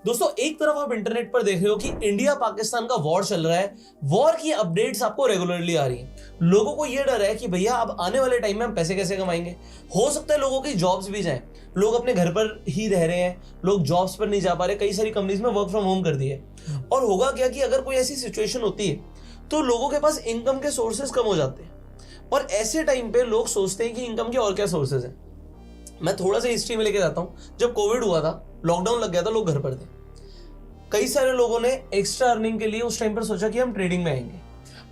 दोस्तों एक तरफ आप इंटरनेट पर देख रहे हो कि इंडिया पाकिस्तान का वॉर चल रहा है, वॉर की अपडेट्स आपको रेगुलरली आ रही हैं। लोगों को ये डर है कि भैया अब आने वाले टाइम में हम पैसे कैसे कमाएंगे। हो सकता है लोगों की जॉब्स भी जाएं, लोग अपने घर पर ही रह रहे हैं, लोग जॉब्स पर नहीं जा पा रहे, कई सारी कंपनीज में वर्क फ्रॉम होम कर दिए। और होगा क्या कि अगर कोई ऐसी सिचुएशन होती है तो लोगों के पास इनकम के सोर्सेज कम हो जाते हैं और ऐसे टाइम पे लोग सोचते हैं कि इनकम के और क्या सोर्सेज हैं। मैं थोड़ा सा हिस्ट्री में लेके जाता हूं। जब कोविड हुआ था, लॉकडाउन लग गया था, लोग घर पर थे, कई सारे लोगों ने एक्स्ट्रा अर्निंग के लिए उस टाइम पर सोचा कि हम ट्रेडिंग में आएंगे।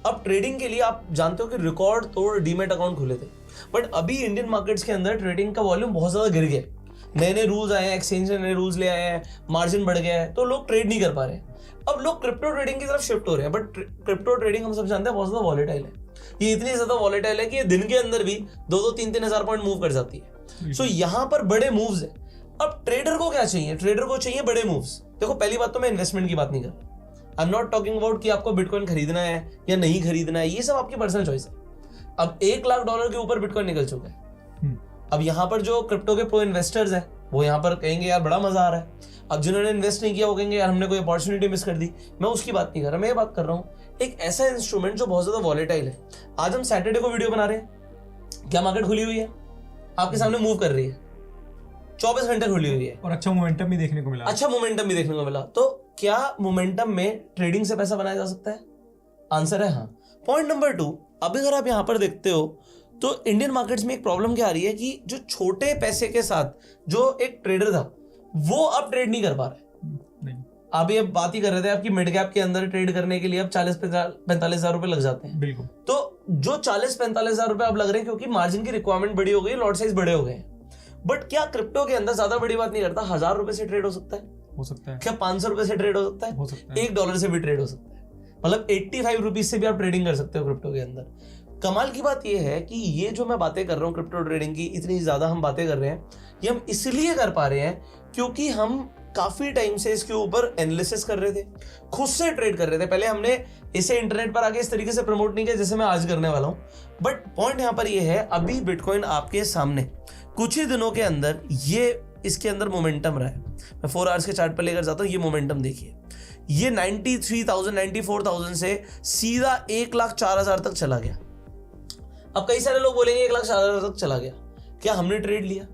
अब ट्रेडिंग के लिए आप जानते हो कि रिकॉर्ड तोड़ डीमैट अकाउंट खुले थे, बट अभी इंडियन मार्केट्स के अंदर ट्रेडिंग का वॉल्यूम बहुत ज्यादा गिर गया। नए नए रूल्स आए हैं, एक्सचेंज ने नए रूल्स ले आए हैं, मार्जिन बढ़ गया है, तो लोग ट्रेड नहीं कर पा रहे हैं। अब लोग क्रिप्टो ट्रेडिंग की तरफ शिफ्ट हो रहे हैं, बट क्रिप्टो ट्रेडिंग हम सब जानते हैं बहुत ज्यादा वॉलेटाइल है। ये इतनी ज्यादा वॉलेटाइल है कि ये दिन के अंदर भी 2-3 हजार पॉइंट मूव कर जाती है। सो यहाँ पर बड़े मूव्स है। अब ट्रेडर को क्या चाहिए? ट्रेडर को चाहिए बड़े मूव्स। देखो पहली बात तो मैं इन्वेस्टमेंट की बात नहीं कर रहा। I am not talking about कि आपको बिटकॉइन खरीदना है या नहीं खरीदना है, ये सब आपकी पर्सनल चॉइस है। अब $1 लाख के ऊपर बिटकॉइन निकल चुका है। अब यहाँ पर जो क्रिप्टो के प्रो इन्वेस्टर्स हैं वो यहाँ पर कहेंगे यार बड़ा मजा आ रहा है। अब जिन्होंने इन्वेस्ट नहीं किया वो कहेंगे यार हमने कोई अपॉर्चुनिटी मिस कर दी। मैं उसकी बात नहीं कर रहा, मैं ये बात कर रहा हूँ एक ऐसा इंस्ट्रूमेंट जो बहुत ज्यादा वॉलेटाइल है। आज हम सैटरडे को वीडियो बना रहे हैं, क्या मार्केट खुली हुई है, आपके सामने मूव कर रही है, 24 घंटे खुली हुई है और अच्छा मोमेंटम भी देखने को मिला। तो क्या मोमेंटम में ट्रेडिंग से पैसा बनाया जा सकता है? आंसर है हाँ। पॉइंट नंबर 2, अभी अगर आप यहाँ पर देखते हो तो इंडियन मार्केट्स में एक प्रॉब्लम क्या आ रही है कि जो छोटे पैसे के साथ जो एक ट्रेडर था वो अब ट्रेड नहीं कर पा रहा है। अभी अब बात ही कर रहे थे आपकी मिड कैप के अंदर ट्रेड करने के लिए अब 40-45 हजार रुपए लग जाते हैं। बिल्कुल। तो जो 40-45 हजार रुपए अब लग रहे हैं क्योंकि मार्जिन की रिक्वायरमेंट बड़ी हो गई, लॉट साइज बड़े हो गए। बट क्या क्रिप्टो के अंदर ज्यादा बड़ी बात नहीं करता, $1000 से ट्रेड हो सकता है? क्या $500 से ट्रेड हो सकता है? $1 से भी ट्रेड हो सकता है। मतलब 85 रुपीज से भी आप ट्रेडिंग कर सकते हो क्रिप्टो के अंदर। कमाल की बात यह है कि ये जो मैं बातें कर रहा हूँ क्रिप्टो ट्रेडिंग की, इतनी ज्यादा हम बातें कर रहे हैं, ये हम इसलिए कर पा रहे हैं क्योंकि हम काफी टाइम से इसके ऊपर एनालिसिस कर रहे थे, खुद से ट्रेड कर रहे थे। पहले हमने इसे इंटरनेट पर आके इस तरीके से प्रमोट नहीं किया जैसे मैं आज करने वाला हूं। बट पॉइंट यहां पर यह है, अभी बिटकॉइन आपके सामने कुछ ही दिनों के अंदर ये इसके अंदर मोमेंटम रहा है। मैं 4 आवर्स के चार्ट पर लेकर जाता हूं, ये मोमेंटम देखिए, ये 93,000 94,000 से सीधा 1,04,000 तक चला गया। अब कई सारे लोग बोलेंगे 1,04,000 तक चला गया, क्या हमने ट्रेड लिया?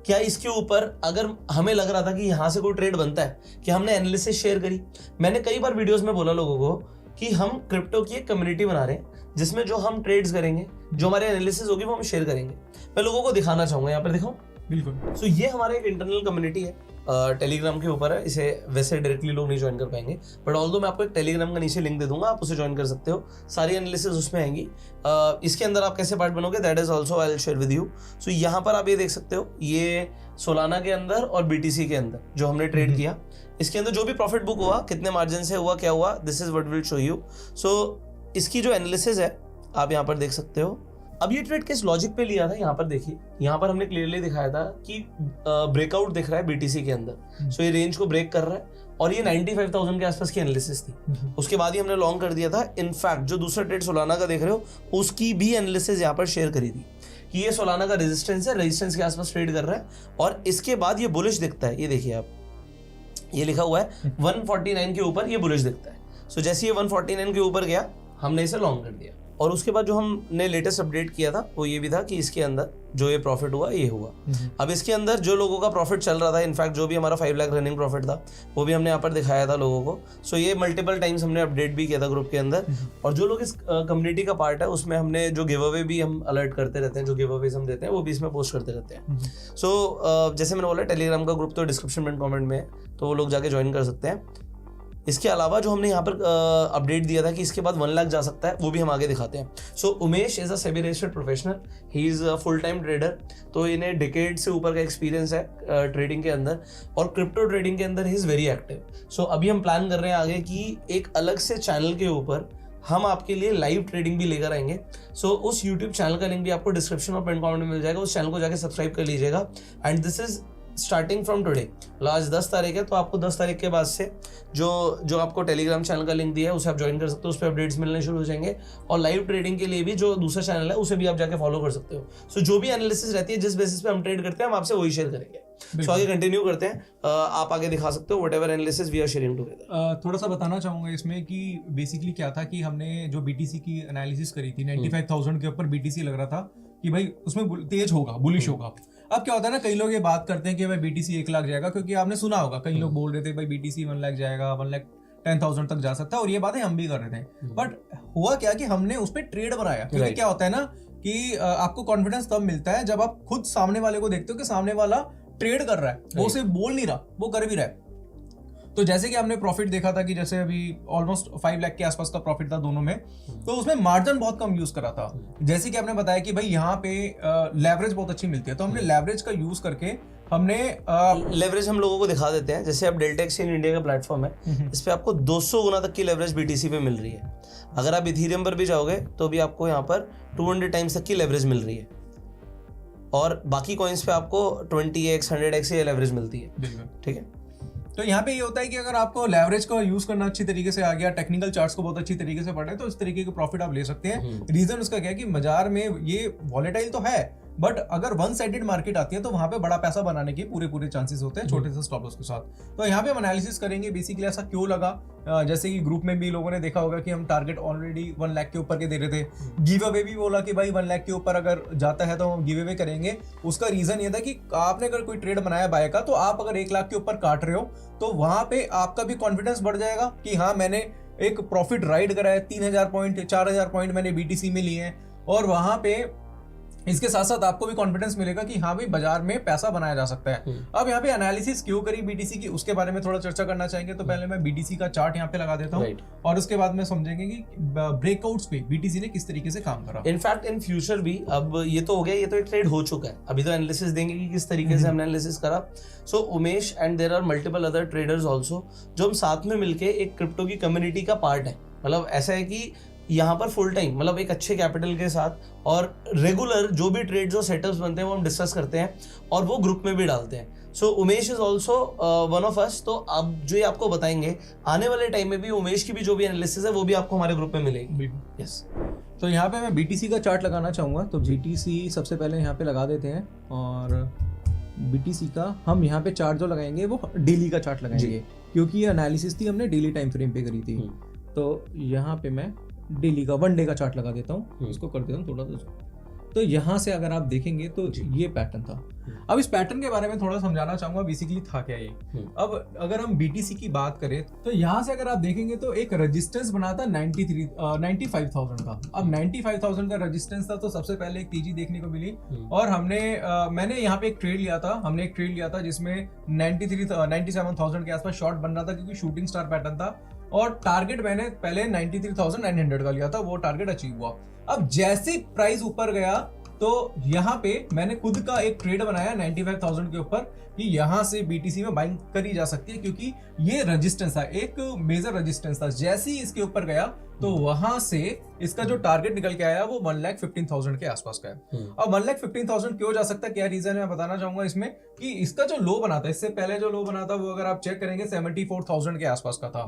क्या इसके ऊपर अगर हमें लग रहा था कि यहां से कोई ट्रेड बनता है, कि हमने एनालिसिस शेयर करी? मैंने कई बार वीडियोस में बोला लोगों को कि हम क्रिप्टो की एक कम्युनिटी बना रहे हैं जिसमें जो हम ट्रेड्स करेंगे, जो हमारे एनालिसिस होगी वो हम शेयर करेंगे। मैं लोगों को दिखाना चाहूंगा, यहाँ पर दिखाऊं। बिल्कुल। सो ये हमारे एक इंटरनल कम्युनिटी है, टेलीग्राम के ऊपर है। इसे वैसे डायरेक्टली लोग नहीं ज्वाइन कर पाएंगे, बट ऑल्दो मैं आपको एक टेलीग्राम का नीचे लिंक दे दूंगा, आप उसे ज्वाइन कर सकते हो। सारी एनालिसिस उसमें आएंगी। इसके अंदर आप कैसे पार्ट बनोगे, that is also I will share with you. So यहाँ पर आप ये देख सकते हो, ये सोलाना के अंदर और BTC के अंदर जो हमने ट्रेड किया, इसके अंदर जो भी प्रॉफिट बुक हुआ, कितने मार्जिन से हुआ, क्या हुआ, this is what will show you. So इसकी जो एनालिसिस है आप यहाँ पर देख सकते हो। अब ये ट्रेड किस लॉजिक पे लिया था, यहाँ पर देखिए, यहाँ पर हमने क्लियरली दिखाया था कि ब्रेकआउट दिख रहा है BTC के अंदर। सो ये रेंज को ब्रेक कर रहा है और ये 95,000 के आसपास की एनालिसिस थी। उसके बाद ही हमने लॉन्ग कर दिया था। इनफैक्ट जो दूसरा ट्रेड सोलाना का देख रहे हो उसकी भी एनालिसिस यहाँ पर शेयर करी थी कि ये सोलाना का रेजिस्टेंस है, रेजिस्टेंस के आसपास ट्रेड कर रहा है और इसके बाद ये बुलिश दिखता है। ये देखिए आप, ये लिखा हुआ है 149 के ऊपर ये बुलिश दिखता है। सो जैसे ये 149 के ऊपर गया, हमने इसे लॉन्ग कर दिया। और उसके बाद जो हमने लेटेस्ट अपडेट किया था वो ये भी था कि इसके अंदर जो ये प्रॉफिट हुआ ये हुआ। अब इसके अंदर जो लोगों का प्रॉफिट चल रहा था, इनफैक्ट जो भी हमारा 5 लाख रनिंग प्रॉफिट था वो भी हमने यहाँ पर दिखाया था लोगों को। सो ये मल्टीपल टाइम्स हमने अपडेट भी किया था ग्रुप के अंदर। और जो लोग इस कम्युनिटी का पार्ट है उसमें हमने जो गिव अवे भी हम अलर्ट करते रहते हैं, जो गिव अवेज हम देते हैं वो भी इसमें पोस्ट करते रहते हैं। सो जैसे मैंने बोला टेलीग्राम का ग्रुप तो डिस्क्रिप्शन में कॉमेंट में है, तो वो लोग जाके ज्वाइन कर सकते हैं। इसके अलावा जो हमने यहाँ पर अपडेट दिया था कि इसके बाद 1 लाख जा सकता है, वो भी हम आगे दिखाते हैं। So Umesh is a SEBI registered professional, he is a full time trader. तो इन्हें डिकेड से ऊपर का एक्सपीरियंस है ट्रेडिंग के अंदर और क्रिप्टो ट्रेडिंग के अंदर ही इज वेरी एक्टिव। सो अभी हम प्लान कर रहे हैं आगे कि एक अलग से चैनल के ऊपर हम आपके लिए लाइव ट्रेडिंग भी लेकर आएंगे। सो उस यूट्यूब चैनल का लिंक भी आपको डिस्क्रिप्शन और पिन कमेंट में मिल जाएगा, उस चैनल को जाके सब्सक्राइब कर लीजिएगा। And this is starting from today, आज 10 तारीख है, तो आपको 10 तारीख के बाद से जो आपको टेलीग्राम चैनल का लिंक दिया है उसे आप ज्वाइन कर सकते हो, उस पर अपडेट्स मिलने शुरू हो जाएंगे। और लाइव ट्रेडिंग के लिए भी जो दूसरा चैनल है उसे भी आप जाके फॉलो कर सकते हो। सो जो भी एनालिसिस रहती है, जिस बेसिस पे हम ट्रेड करते हैं, हम आपसे वही शेयर करेंगे। सो आगे कंटिन्यू करते हैं, आप आगे दिखा सकते हो whatever analysis we are sharing together. थोड़ा सा बताना चाहूंगा इसमें कि बेसिकली क्या था कि हमने जो बीटीसी की एनालिसिस करी थी 95,000 के ऊपर बीटीसी लग रहा था कि भाई उसमें तेज होगा, बुलिश होगा। अब क्या होता है ना, कई लोग ये बात करते हैं कि भाई बीटीसी 1 लाख जाएगा, क्योंकि आपने सुना होगा कई लोग बोल रहे थे भाई बीटीसी 1 लाख जाएगा, 1,10,000 तक जा सकता है, और ये बातें हम भी कर रहे थे। बट हुआ क्या कि हमने उस पर ट्रेड बनाया, क्योंकि क्या होता है ना कि आपको कॉन्फिडेंस तब मिलता है जब आप खुद सामने वाले को देखते हो कि सामने वाला ट्रेड कर रहा है, वो सिर्फ बोल नहीं रहा, वो कर भी रहा है। तो जैसे कि हमने प्रॉफिट देखा था कि जैसे अभी ऑलमोस्ट 5 लाख के आसपास का प्रॉफिट था दोनों में, तो उसमें मार्जिन बहुत कम यूज करा था। जैसे कि आपने बताया कि भाई यहाँ पे लेवरेज बहुत अच्छी मिलती है, तो हमने लेवरेज का यूज करके हमने लेवरेज हम लोगों को दिखा देते हैं। जैसे अब डेल्टा एक्सचेंज इंडिया का प्लेटफॉर्म है, इस पे आपको 200 गुना तक की लेवरेज बीटीसी पे मिल रही है। अगर आप इथीरियम पर भी जाओगे तो भी आपको यहाँ पर 200 टाइम्स तक की लेवरेज मिल रही है, और बाकी कॉइन्स पे आपको 20x 100x ये लेवरेज मिलती है। ठीक है, तो यहाँ पे ये होता है कि अगर आपको लेवरेज का यूज करना अच्छी तरीके से आ गया, टेक्निकल चार्ट्स को बहुत अच्छी तरीके से पढ़े, तो इस तरीके के प्रॉफिट आप ले सकते हैं। रीजन उसका क्या है कि बाजार में ये वॉलेटाइल तो है, बट अगर वन साइडेड मार्केट आती है तो वहां पे बड़ा पैसा बनाने के पूरे चांसेस होते हैं छोटे से स्टॉप लॉस के साथ। तो यहाँ पे हम एनालिसिस करेंगे बेसिकली ऐसा क्यों लगा। जैसे कि ग्रुप में भी लोगों ने देखा होगा कि हम टारगेट ऑलरेडी 1 लाख के ऊपर के दे रहे थे, गिव अवे भी बोला कि भाई 1 लाख के ऊपर अगर जाता है तो हम गिव अवे करेंगे। उसका रीजन ये था कि आपने अगर कोई ट्रेड बनाया बाय का, तो आप अगर 1 लाख के ऊपर काट रहे हो तो वहां पे आपका भी कॉन्फिडेंस बढ़ जाएगा कि हाँ मैंने एक प्रॉफिट राइड करा है, 3,000 पॉइंट 4,000 पॉइंट मैंने बीटीसी में लिए हैं, और वहां पे इसके साथ साथ आपको भी कॉन्फिडेंस मिलेगा कि हाँ भाई बाजार में पैसा बनाया जा सकता है। अब यहाँ पे एनालिसिस क्यों करी बीटीसी की, उसके बारे में थोड़ा चर्चा करना चाहेंगे। तो पहले मैं बीटीसी का चार्ट यहाँ पे लगा देता हूँ, और उसके बाद में समझेंगे कि ब्रेकआउट्स पे बीटीसी ने किस तरीके से काम करा। इनफैक्ट इन फ्यूचर भी, अब ये तो हो गया, ये तो एक ट्रेड हो चुका है, अभी तो एनालिसिस देंगे कि किस तरीके से हमने एनालिसिस करा। So Umesh and there are multiple other traders also, जो हम साथ में मिलके एक क्रिप्टो की कम्युनिटी का पार्ट है। मतलब ऐसा है कि यहाँ पर फुल टाइम, मतलब एक अच्छे कैपिटल के साथ और रेगुलर जो भी ट्रेड्स और सेटअप्स बनते हैं वो हम डिस्कस करते हैं, और वो ग्रुप में भी डालते हैं। So Umesh is also one of us. तो अब जो ये आपको बताएंगे आने वाले टाइम में भी उमेश की भी जो भी एनालिसिस है वो भी आपको हमारे ग्रुप में मिलेगी। यस, तो यहाँ पे मैं बीटीसी का चार्ट लगाना चाहूँगा। तो बीटीसी सबसे पहले यहाँ पे लगा देते हैं, और बीटीसी का हम यहाँ पे चार्ट जो लगाएंगे वो डेली का चार्ट लगाएंगे, क्योंकि ये एनालिसिस थी हमने डेली टाइम फ्रेम पे करी थी। तो यहाँ पे मैं डेली का 1 डे का चार्ट लगा देता हूँ, इसको कर देता हूँ थोड़ा सा। तो यहाँ से अगर आप देखेंगे तो ये पैटर्न था। अब इस पैटर्न के बारे में थोड़ा समझाना चाहूंगा, बेसिकली था क्या ये। अब अगर हम बीटीसी की बात करें तो यहाँ से अगर आप देखेंगे तो एक रेजिस्टेंस बना था 95,000 का। अब 95,000 का रेजिस्टेंस था, तो सबसे पहले एक तेजी देखने को मिली, और मैंने यहाँ पे एक ट्रेड लिया था जिसमें 97,000 के आसपास शॉर्ट बन रहा था, क्योंकि शूटिंग स्टार पैटर्न था, और टारगेट मैंने पहले 93,900 का लिया था, वो टारगेट अचीव हुआ। अब जैसे प्राइस ऊपर गया तो यहाँ पे मैंने खुद का एक ट्रेड बनाया 95,000 के ऊपर कि यहाँ से बीटीसी में बाइंग करी जा सकती है, क्योंकि ये रेजिस्टेंस था, एक मेजर रेजिस्टेंस था। जैसे ही इसके ऊपर गया तो वहां से इसका जो टारगेट निकल के आया वो 1,15,000 के आसपास का है। अब 1,15,000 क्यों जा सकता है, क्या रीजन है, मैं बताना चाहूंगा इसमें कि इसका जो लो बना था, इससे पहले जो लो बना था वो अगर आप चेक करेंगे 74,000 के आसपास का था,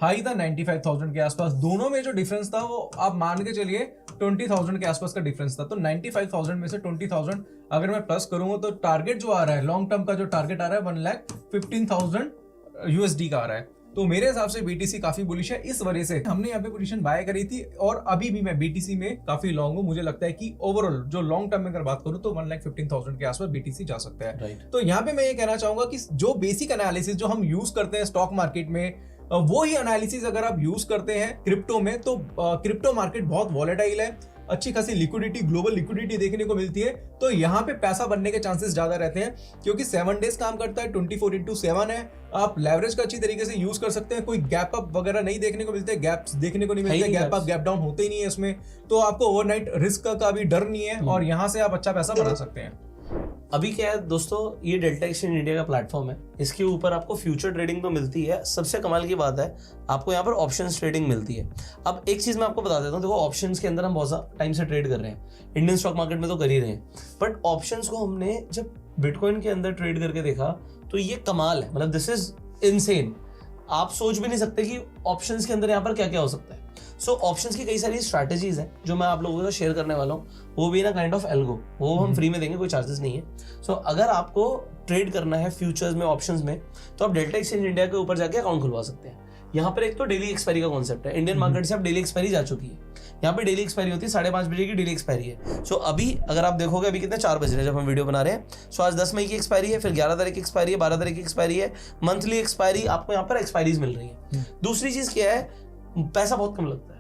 हाई था 95,000 के आसपास। दोनों में जो डिफरेंस था वो आप मान के चलिए 20,000 के आसपास का डिफरेंस था। तो 95,000 में से 20,000 अगर मैं प्लस करूंगा तो टारगेट जो आ रहा है, लॉन्ग टर्म का जो टारगेट आ रहा है 1,15,000 USD का आ रहा है। तो मेरे हिसाब से बीटीसी काफी बुलिश है। इस वजह से हमने यहाँ पे पोजीशन बाय करी थी, और अभी भी मैं बीटीसी में काफी लॉन्ग हूँ। मुझे लगता है कि ओवरऑल जो लॉन्ग टर्म में अगर बात करूँ तो 1,15,000 के आसपास बीटीसी जा सकता है। तो यहाँ पे मैं ये कहना चाहूंगा कि जो बेसिक एनालिसिस जो हम यूज करते हैं स्टॉक मार्केट में, वो ही एनालिसिस अगर आप यूज करते हैं क्रिप्टो में, तो क्रिप्टो मार्केट बहुत वॉलेटाइल है, अच्छी खासी लिक्विडिटी, ग्लोबल लिक्विडिटी देखने को मिलती है। तो यहाँ पे पैसा बनने के चांसेस ज्यादा रहते हैं, क्योंकि 7 डेज काम करता है, 24/7 है। आप लेवरेज का अच्छी तरीके से यूज कर सकते हैं, कोई गैप अप वगैरह नहीं देखने को मिलते, गैप्स देखने को नहीं मिलते, गैप अप गैप डाउन होते ही नहीं है इसमें। तो आपको ओवरनाइट रिस्क का भी डर नहीं है, और यहाँ से आप अच्छा पैसा बना सकते हैं। अभी क्या है दोस्तों, ये डेल्टा एक्सचेंज इंडिया का प्लेटफॉर्म है, इसके ऊपर आपको फ्यूचर ट्रेडिंग तो मिलती है। सबसे कमाल की बात है, आपको यहाँ पर ऑप्शंस ट्रेडिंग मिलती है। अब एक चीज मैं आपको बता देता हूँ, देखो ऑप्शंस के अंदर हम बहुत टाइम से ट्रेड कर रहे हैं, इंडियन स्टॉक मार्केट में तो कर ही रहे हैं, बट ऑप्शंस को हमने जब बिटकॉइन के अंदर ट्रेड करके देखा तो ये कमाल है, मतलब दिस इज इनसेन। आप सोच भी नहीं सकते कि ऑप्शंस के अंदर यहाँ पर क्या क्या हो सकता है। सो ऑप्शंस की कई सारी स्ट्रैटेजीज हैं जो मैं आप लोगों के साथ शेयर करने वाला हूँ, वो भी ना काइंड ऑफ एल्गो, वो हम फ्री में देंगे, कोई चार्जेस नहीं है। सो अगर आपको ट्रेड करना है फ्यूचर्स में, ऑप्शंस में, तो आप डेल्टा एक्सचेंज इंडिया के ऊपर जाके अकाउंट खुलवा सकते हैं। यहाँ पर एक तो डेली एक्सपायरी का कॉन्सेप्ट है, इंडियन मार्केट से अब डेली एक्सपायरी जा चुकी है, यहाँ पे डेली एक्सपायरी होती है, 5:30 बजे की डेली एक्सपायरी है। सो अभी अगर आप देखोगे, अभी कितने 4 बज रहे हैं जब हम वीडियो बना रहे हैं। सो आज 10 मई की एक्सपायरी है, फिर 11 तारीख की एक्सपायरी है, 12 तारीख की एक्सपायरी है, मंथली एक्सपायरी, आपको यहाँ पर एक्सपायरीज मिल रही है। दूसरी चीज क्या है, पैसा बहुत कम लगता है,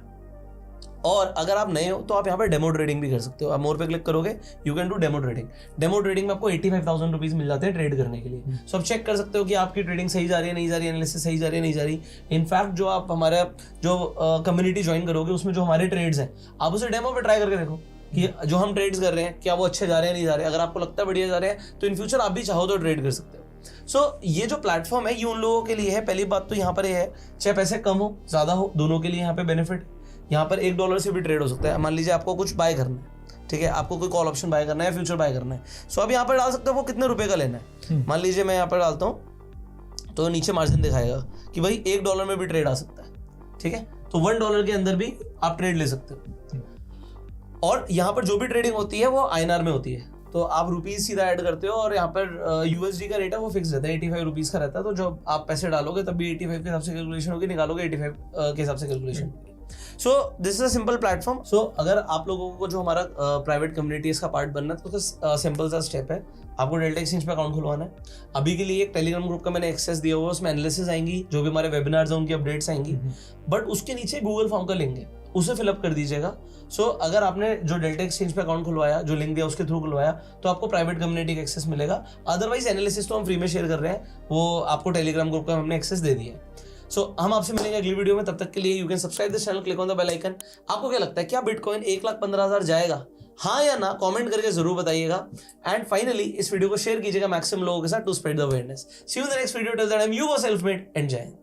और अगर आप नए हो तो आप यहाँ पर डेमो ट्रेडिंग भी कर सकते हो। आप मोर पे क्लिक करोगे, you can do demo trading. Demo trading में आपको 85,000 रुपीज मिल जाते हैं ट्रेड करने के लिए। सो आप चेक कर सकते हो कि आपकी ट्रेडिंग सही जा रही है, नहीं जा रही है, एनालिसिस सही जा रही है, नहीं जा रही। इनफैक्ट जो आप हमारा जो कम्युनिटी ज्वाइन करोगे, उसमें जो हमारे ट्रेड्स हैं, आप उसे डेमो पे ट्राई करके देखो कि जो हम ट्रेड्स कर रहे हैं क्या वो अच्छे जा रहे हैं, नहीं जा रहे हैं। अगर आपको लगता है बढ़िया जा रहे हैं तो इन फ्यूचर आप भी चाहो तो ट्रेड कर सकते हो। सो ये जो प्लेटफॉर्म है ये उन लोगों के लिए है। पहली बात तो यहाँ पर ये है, चाहे पैसे कम हो ज्यादा हो, दोनों के लिए यहाँ पे बेनिफिट। यहाँ पर $1 से भी ट्रेड हो सकता है। मान लीजिए आपको कुछ बाय करना है, ठीक है, आपको कोई कॉल ऑप्शन बाय करना है, फ्यूचर बाय करना है, सो आप यहाँ पर डाल सकते हो वो कितने रुपए का लेना है। मान लीजिए मैं यहाँ पर डालता हूँ तो नीचे मार्जिन दिखाएगा कि भाई $1 में भी ट्रेड आ सकता है, ठीक है। तो $1 के अंदर भी आप ट्रेड ले सकते हो। और यहाँ पर जो भी ट्रेडिंग होती है वो INR में होती है, तो आप रुपीज सीधा ऐड करते हो, और यहाँ पर USD का रेट है वो फिक्स रहता है, 85 रुपीज का रहता है। तो जब आप पैसे डालोगे तब भी 85 के हिसाब से कैलकुलेशन होगी, निकालोगे 85 के हिसाब से कैलकुलेशन होगी। So this is a simple platform. So अगर आप लोगों को जो हमारा प्राइवेट कम्युनिटीज का पार्ट बनना है तो उसका सिंपल सा स्टेप है, आपको डेल्टा एक्सचेंज पे अकाउंट खुलवाना है। अभी के लिए एक टेलीग्राम ग्रुप का मैंने एक्सेस दिया हुआ है, उसमें एनालिसिस आएंगी, जो भी हमारे वेबिनार्स हैं उनकी अपडेट्स आएंगी, बट उसके नीचे गूगल फॉर्म का लिंक है, उसे फिलअप कर दीजिएगा। सो अगर आपने जो डेल्टा एक्सचेंज पे अकाउंट खुलवाया, जो लिंक दिया उसके थ्रू खुलवाया, तो आपको प्राइवेट कम्युनिटी का एक्सेस मिलेगा। अदरवाइज एनालिसिस तो हम फ्री में शेयर कर रहे हैं, वो आपको टेलीग्राम ग्रुप का हमने एक्सेस दे दिया है। सो हम आपसे मिलेंगे अगली वीडियो में, तब तक के लिए you can subscribe this channel, click on the bell icon. आपको क्या लगता है, क्या बिटकॉइन 1,15,000 जाएगा, हाँ या ना, कमेंट करके जरूर बताइएगा। एंड फाइनली इस वीडियो को शेयर कीजिएगा मैक्सिमम लोगों के साथ to spread the awareness. See you in the next video, till then I am your self made and Jai Hind.